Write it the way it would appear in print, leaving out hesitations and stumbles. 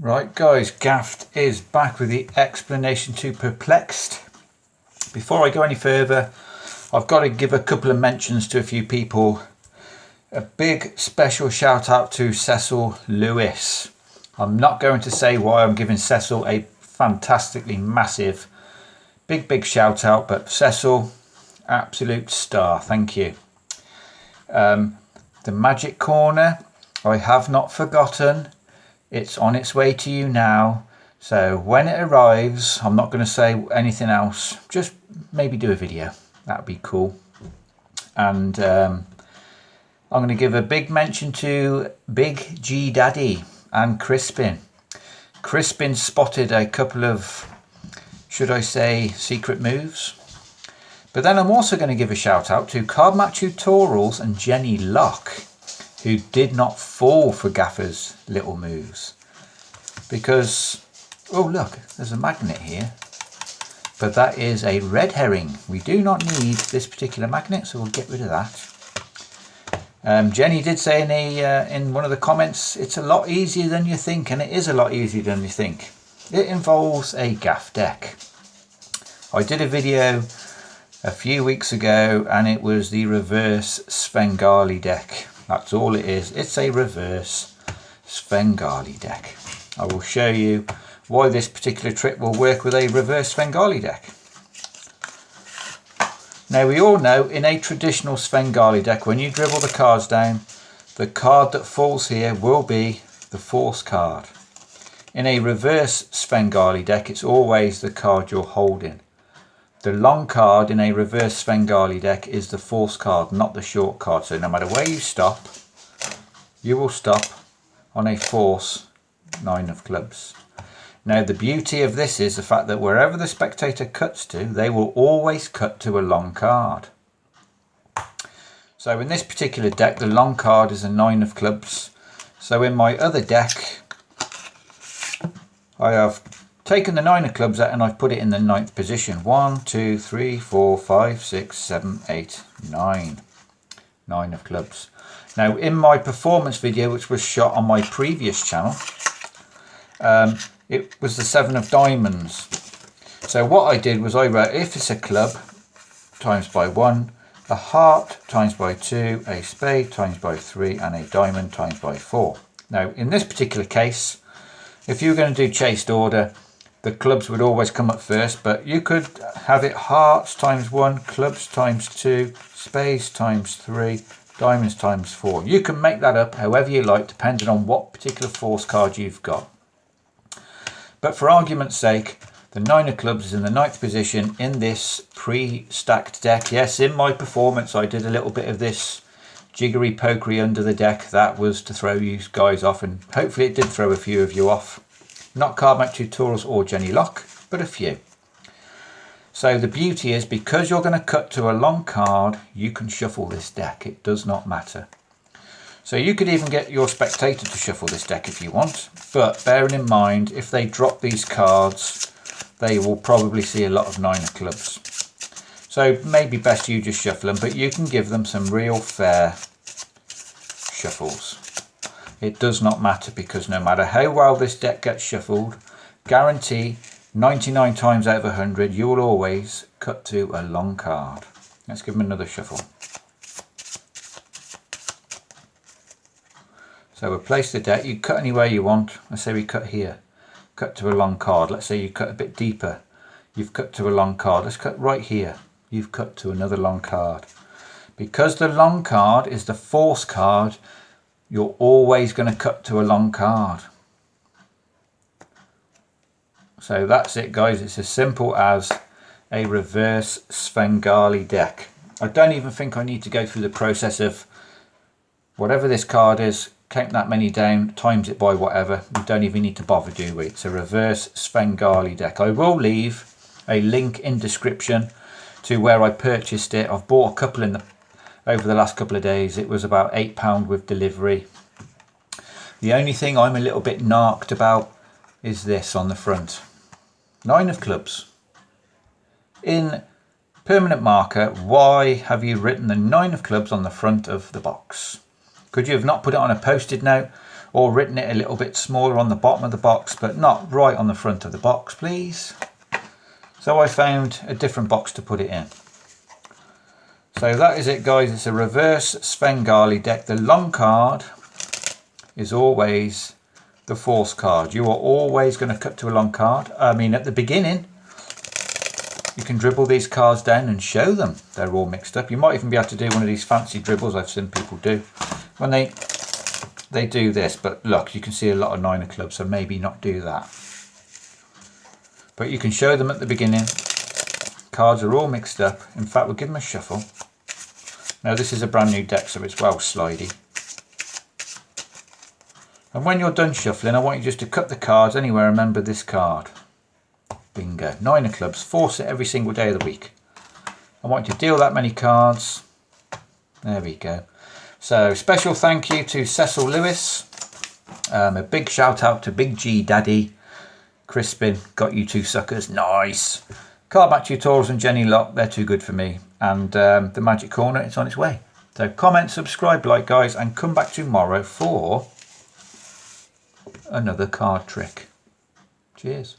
Right guys, Gaffed is back with the explanation to Perplexed. Before I go any further, I've got to give a couple of mentions to a few people. A big special shout out to Cecil Lewis. I'm not going to say why I'm giving Cecil a fantastically massive big shout out, but Cecil, absolute star, thank you. The magic corner, I have not forgotten. It's on its way to you now. So when it arrives, I'm not going to say anything else. Just maybe do a video. That'd be cool. And I'm going to give a big mention to Big G Daddy and Crispin. Crispin spotted a couple of, should I say, secret moves. But then I'm also going to give a shout out to Card Match Tutorials and Jenny Locke, who did not fall for Gaffer's little moves. Because, oh look, there's a magnet here. But that is a red herring. We do not need this particular magnet, so we'll get rid of that. Jenny did say in one of the comments, it's a lot easier than you think, and it is a lot easier than you think. It involves a gaff deck. I did a video a few weeks ago, and it was the reverse Svengali deck. That's all it is. It's a reverse Svengali deck. I will show you why this particular trick will work with a reverse Svengali deck. Now we all know in a traditional Svengali deck, when you dribble the cards down, the card that falls here will be the force card. In a reverse Svengali deck, it's always the card you're holding. The long card in a reverse Svengali deck is the force card, not the short card. So no matter where you stop, you will stop on a force 9 of clubs. Now the beauty of this is the fact that wherever the spectator cuts to, they will always cut to a long card. So in this particular deck, the long card is a 9 of clubs. So in my other deck, I have taken the 9 of clubs out and I've put it in the 9th position. 1, 2, 3, 4, 5, 6, 7, 8, 9. 9 of clubs. Now in my performance video, which was shot on my previous channel, it was the 7 of diamonds. So what I did was I wrote, if it's a club, times by 1, a heart times by 2, a spade times by 3, and a diamond times by 4. Now in this particular case, if you were going to do chased order, the clubs would always come up first, but you could have it hearts times 1, clubs times 2, spades times 3, diamonds times 4. You can make that up however you like, depending on what particular force card you've got. But for argument's sake, the 9 of clubs is in the 9th position in this pre-stacked deck. Yes, in my performance, I did a little bit of this jiggery pokery under the deck. That was to throw you guys off, and hopefully it did throw a few of you off. Not Card Match Tutorials or Jenny Locke, but a few. So the beauty is, because you're going to cut to a long card, you can shuffle this deck. It does not matter. So you could even get your spectator to shuffle this deck if you want. But bearing in mind, if they drop these cards, they will probably see a lot of 9 of clubs. So maybe best you just shuffle them, but you can give them some real fair shuffles. It does not matter, because no matter how well this deck gets shuffled, guarantee 99 times out of 100 you will always cut to a long card. Let's give them another shuffle. So we'll place the deck. You cut anywhere you want. Let's say we cut here. Cut to a long card. Let's say you cut a bit deeper. You've cut to a long card. Let's cut right here. You've cut to another long card. Because the long card is the force card, you're always going to cut to a long card. So that's it, guys. It's as simple as a reverse Svengali deck. I don't even think I need to go through the process of whatever this card is, count that many down, times it by whatever. We don't even need to bother, do we? It's a reverse Svengali deck. I will leave a link in description to where I purchased it. I've bought a couple over the last couple of days. It was about £8 with delivery. The only thing I'm a little bit narked about is this on the front. 9 of clubs. In permanent marker, why have you written the 9 of clubs on the front of the box? Could you have not put it on a post-it note, or written it a little bit smaller on the bottom of the box, but not right on the front of the box, please. So I found a different box to put it in. So that is it, guys. It's a reverse Svengali deck. The long card is always the false card. You are always going to cut to a long card. I mean, at the beginning, you can dribble these cards down and show them they're all mixed up. You might even be able to do one of these fancy dribbles I've seen people do when they do this. But look, you can see a lot of 9 of clubs, so maybe not do that. But you can show them at the beginning. Cards are all mixed up. In fact, we'll give them a shuffle. Now this is a brand new deck, so it's well slidey. And when you're done shuffling, I want you just to cut the cards anywhere. Remember this card. Bingo. 9 of clubs. Force it every single day of the week. I want you to deal that many cards. There we go. So special thank you to Cecil Lewis. A big shout out to Big G Daddy. Crispin, got you 2 suckers. Nice. Card Back Tutorials and Jenny Locke, they're too good for me. And the Magic Corner, it's on its way. So comment, subscribe, like, guys, and come back tomorrow for another card trick. Cheers.